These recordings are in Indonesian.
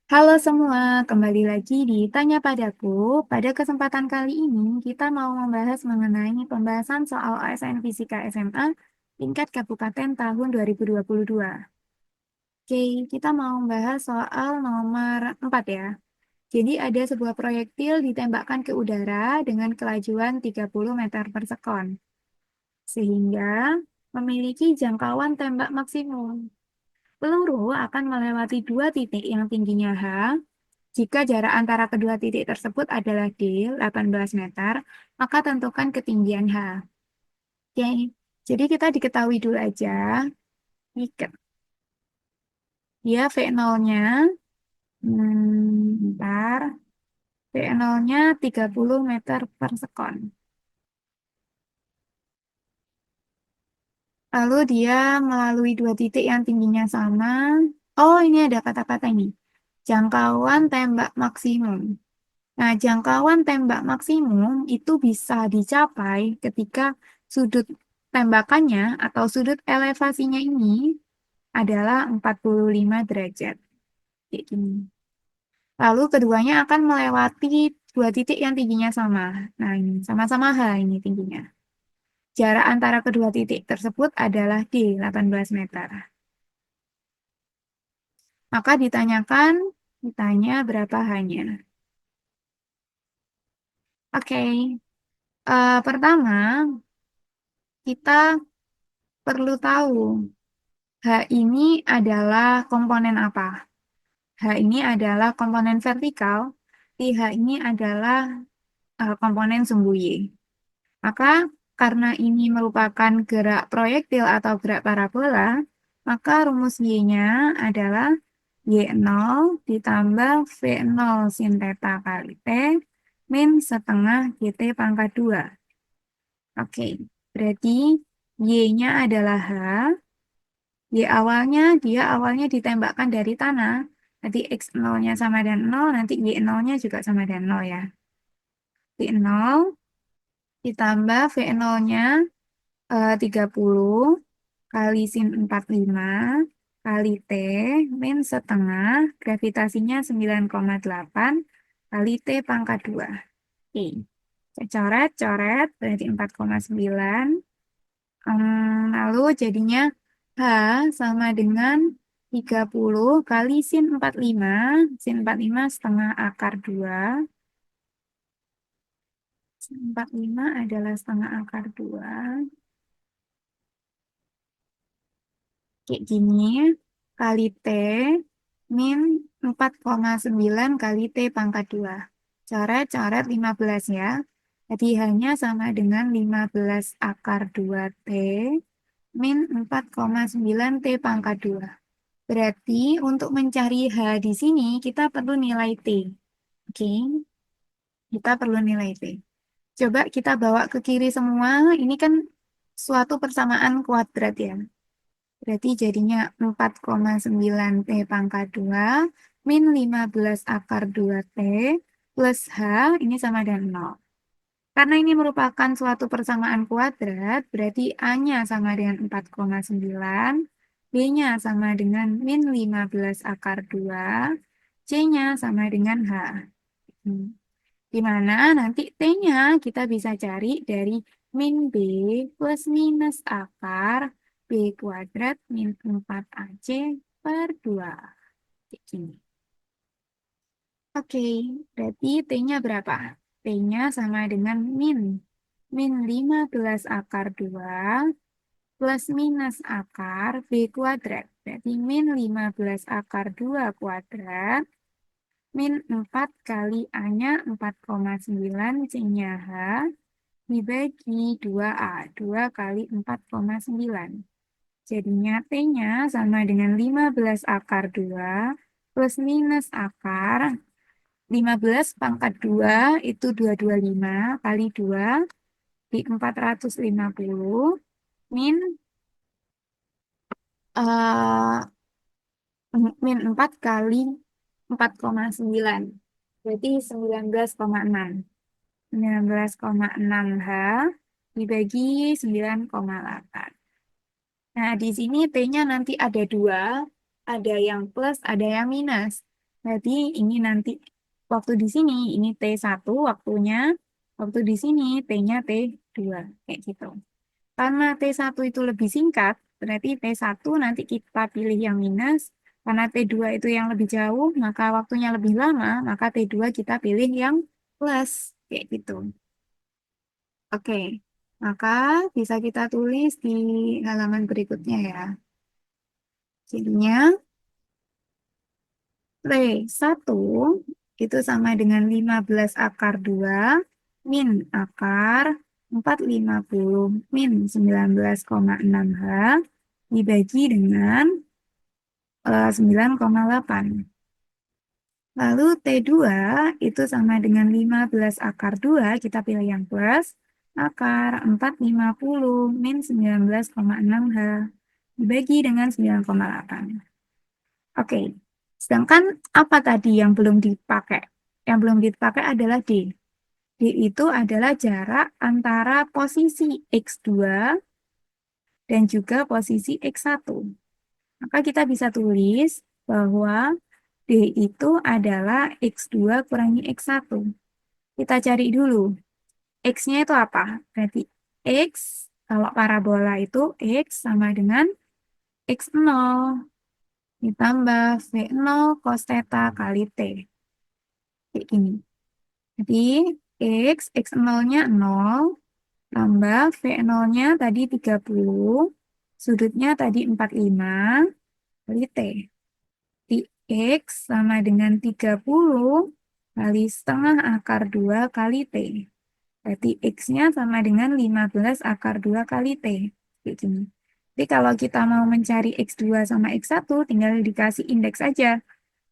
Halo semua, kembali lagi di Tanya Padaku. Pada kesempatan kali ini, kita mau membahas mengenai pembahasan soal ASN Fisika SMA tingkat kabupaten tahun 2022. Oke, kita mau membahas soal nomor 4 ya. Jadi ada sebuah proyektil ditembakkan ke udara dengan kelajuan 30 meter per sekon, sehingga memiliki jangkauan tembak maksimum. Peluru akan melewati dua titik yang tingginya H. Jika jarak antara kedua titik tersebut adalah D, 18 meter, maka tentukan ketinggian H. Oke, jadi kita diketahui dulu aja. Ikat. Dia V0-nya, bentar, V0-nya 30 meter per sekon. Lalu dia melalui dua titik yang tingginya sama. Oh, ini ada kata-kata ini. Jangkauan tembak maksimum. Nah, jangkauan tembak maksimum itu bisa dicapai ketika sudut tembakannya atau sudut elevasinya ini adalah 45 derajat. Kayak gini. Lalu keduanya akan melewati dua titik yang tingginya sama. Nah, ini sama-sama H ini tingginya. Jarak antara kedua titik tersebut adalah D, 18 meter. Maka ditanya berapa H-nya. Oke, pertama kita perlu tahu H ini adalah komponen apa? H ini adalah komponen vertikal, H ini adalah komponen sumbu Y. Maka karena ini merupakan gerak proyektil atau gerak parabola, maka rumus Y-nya adalah Y0 ditambah V0 sin theta kali T min setengah GT pangkat 2. Oke, berarti Y-nya adalah H. Dia awalnya ditembakkan dari tanah. Nanti X0-nya sama dengan 0, nanti Y0-nya juga sama dengan 0 ya. Y0 ditambah V0-nya 30 kali sin 45 kali T min setengah, gravitasinya 9,8 kali T pangkat 2. Oke, saya coret-coret, berarti 4,9. Lalu jadinya H sama dengan 30 kali sin 45. Sin 45 setengah akar 2. Sin 45 adalah setengah akar 2. Kayak gini. Kali T min 4,9 kali T pangkat 2. Coret-coret 15 ya. Jadi hanya sama dengan 15 akar 2T min 4,9 T pangkat 2. Berarti untuk mencari H di sini kita perlu nilai T. Oke, kita perlu nilai T. Coba kita bawa ke kiri semua. Ini kan suatu persamaan kuadrat ya. Berarti jadinya 4,9 T pangkat 2 min 15 akar 2T plus H ini sama dengan 0. Karena ini merupakan suatu persamaan kuadrat, berarti A-nya sama dengan 4,9, B-nya sama dengan min 15 akar 2, C-nya sama dengan H. Hmm. Di mana nanti T-nya kita bisa cari dari min B plus minus akar B kuadrat min 4AC per 2. Kayak gini. Oke, berarti T-nya berapa? T-nya sama dengan min 15 akar 2 plus minus akar B kuadrat. Berarti min 15 akar 2 kuadrat min 4 kali A-nya 4,9, C-nya H dibagi 2A. 2 kali 4,9. Jadinya T-nya sama dengan 15 akar 2 plus minus akar 15 pangkat 2 itu 225 kali 2 di 450 min eh, min 4 kali 4,9. Berarti 19,6. 19,6 H dibagi 9,8. Nah, di sini T-nya nanti ada dua, ada yang plus, ada yang minus. Berarti ini nanti waktu di sini ini T1 waktunya, waktu di sini T-nya T2 kayak gitu. Karena T1 itu lebih singkat, berarti T1 nanti kita pilih yang minus. Karena T2 itu yang lebih jauh, maka waktunya lebih lama, maka T2 kita pilih yang plus. Kayak gitu. Oke, maka bisa kita tulis di halaman berikutnya ya. Jadinya T1 itu sama dengan 15 akar 2 min akar 450 min 19,6H dibagi dengan 9,8. Lalu T2 itu sama dengan 15 akar 2, kita pilih yang plus, akar 450 min 19,6H dibagi dengan 9,8. Oke, sedangkan apa tadi yang belum dipakai? Yang belum dipakai adalah D. D itu adalah jarak antara posisi X2 dan juga posisi X1. Maka kita bisa tulis bahwa D itu adalah X2 kurangi X1. Kita cari dulu. X-nya itu apa? Berarti X, kalau parabola itu X sama dengan X0 ditambah V0 cos theta kali T. Kayak gini. Jadi X0-nya 0, tambah V0-nya tadi 30, sudutnya tadi 45, kali T. Di X sama dengan 30 kali setengah akar 2 kali T. Berarti X-nya sama dengan 15 akar 2 kali T. Kayak gini. Jadi kalau kita mau mencari X2 sama X1, tinggal dikasih indeks aja.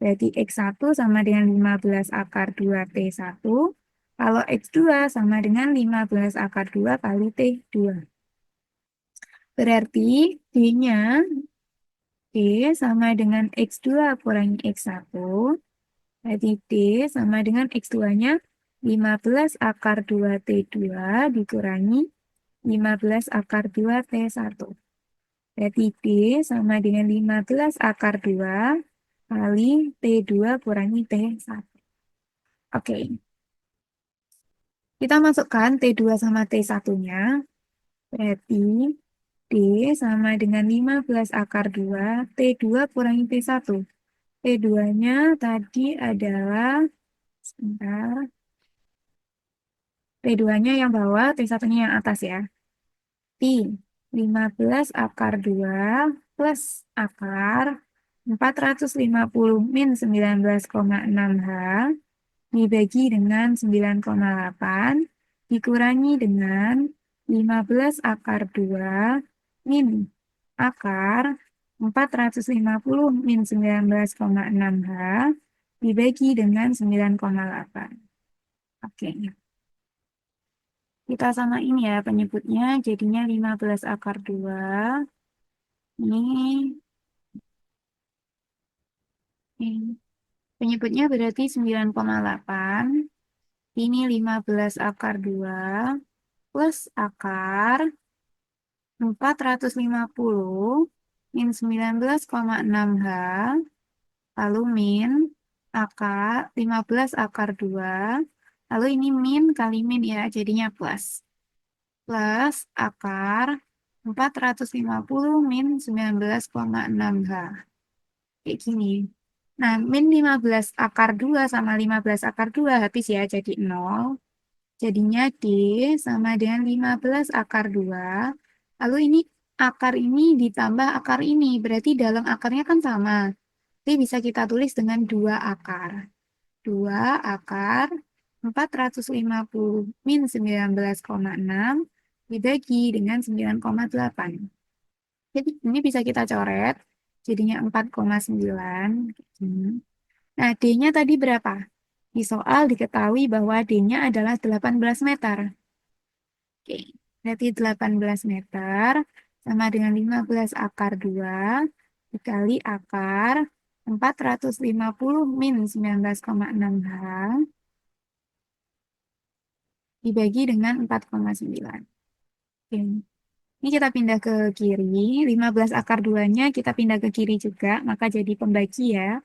Berarti X1 sama dengan 15 akar 2 T1. Kalau X2 sama dengan 15 akar 2 kali T2. Berarti D-nya D sama dengan X2 kurangi X1. Berarti D sama dengan X2-nya 15 akar 2 T2 dikurangi 15 akar 2 T1. Berarti D sama dengan 15 akar 2 kali T2 kurangi T1. Oke, kita masukkan T2 sama T1-nya. Berarti D sama dengan 15 akar 2 T2 kurangi T1. T2-nya tadi adalah, sebentar, T2-nya yang bawah, T1-nya yang atas ya. T 15 akar 2 plus akar 450 min 19,6H dibagi dengan 9,8 dikurangi dengan 15 akar 2 min akar 450 min 19,6H dibagi dengan 9,8. Oke. Kita samain ya penyebutnya, jadinya 15 akar 2. Ini penyebutnya berarti 9,8. Ini 15 akar 2 plus akar 450 min 19,6H lalu min akar 15 akar 2 lalu ini min kali min ya jadinya plus akar 450 min 19,6H kayak gini. Nah, min 15 akar 2 sama 15 akar 2 habis ya jadi 0. Jadinya D sama dengan 15 akar 2. Lalu ini akar ini ditambah akar ini. Berarti dalam akarnya kan sama. Jadi bisa kita tulis dengan 2 akar. 2 akar 450 min 19,6 dibagi dengan 9,8. Jadi ini bisa kita coret. Jadinya 4,9. Nah, D-nya tadi berapa? Di soal diketahui bahwa D-nya adalah 18 meter. Oke, berarti 18 meter sama dengan 15 akar 2 dikali akar 450 min 19,6H dibagi dengan 4,9. Oke. Ini kita pindah ke kiri, 15 akar 2-nya kita pindah ke kiri juga, maka jadi pembagi ya.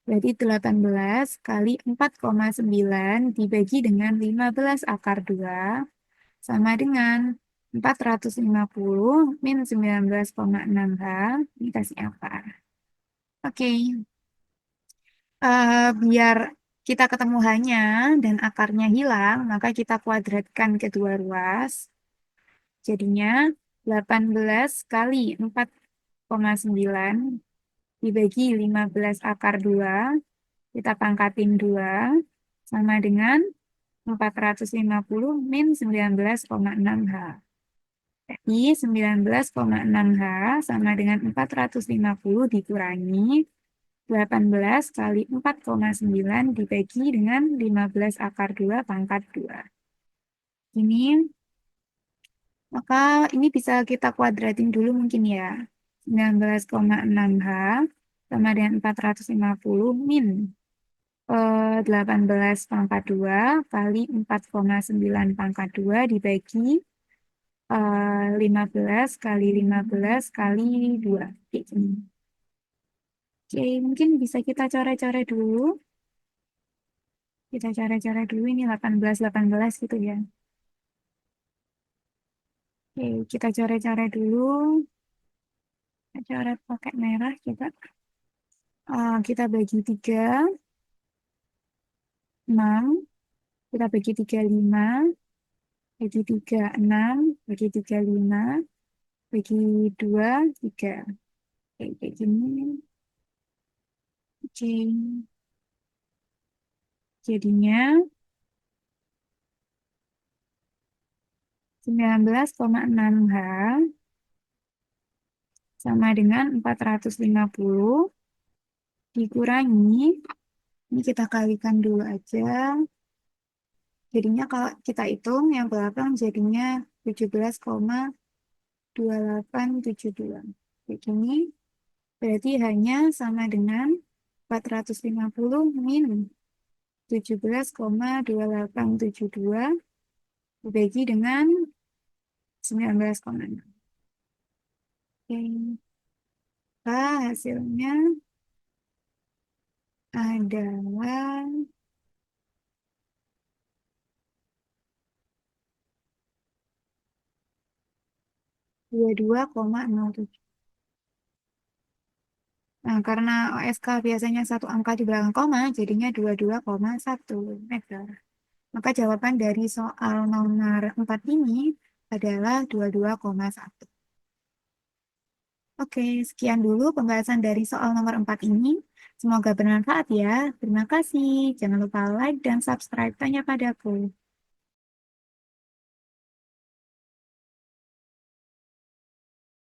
Berarti 18 kali 4,9 dibagi dengan 15 akar 2 sama dengan 450 min 19,6H dikasih akar. Oke, biar kita ketemu H-nya dan akarnya hilang, maka kita kuadratkan kedua ruas. Jadinya 18 kali 4,9 dibagi 15 akar 2, kita pangkatin 2, sama dengan 450 min 19,6H. Jadi 19,6H sama dengan 450 dikurangi 18 kali 4,9 dibagi dengan 15 akar 2 pangkat 2. Ini, maka ini bisa kita kuadratin dulu mungkin ya. 19,6H sama dengan 450 min 18 pangkat 2 kali 4,9 pangkat 2 dibagi 15 kali 15 kali 2. Kayak gini. Oke, mungkin bisa kita coret-coret dulu. Kita coret-coret dulu ini 18 gitu ya. Oke, kita coret-coret dulu. Kita coret pakai merah kita. Kita bagi 3, 6. Kita bagi 3, 5. Bagi 3, 6. Bagi 3, 5. Bagi 2, 3. Oke, kayak gini. Oke. Jadinya 19,6H sama dengan 450 dikurangi, ini kita kalikan dulu aja. Jadinya kalau kita hitung yang belakang jadinya 17,2872. Begini, berarti hanya sama dengan 450 min 17,2872 dibagi dengan 19,6. Oke. Hasilnya adalah 22,07. Nah, karena OSK biasanya satu angka di belakang koma, jadinya 22,1 meter. Maka jawaban dari soal nomor 4 ini adalah 22,1. Oke, sekian dulu pembahasan dari soal nomor 4 ini. Semoga bermanfaat ya. Terima kasih. Jangan lupa like dan subscribe Tanya Padaku.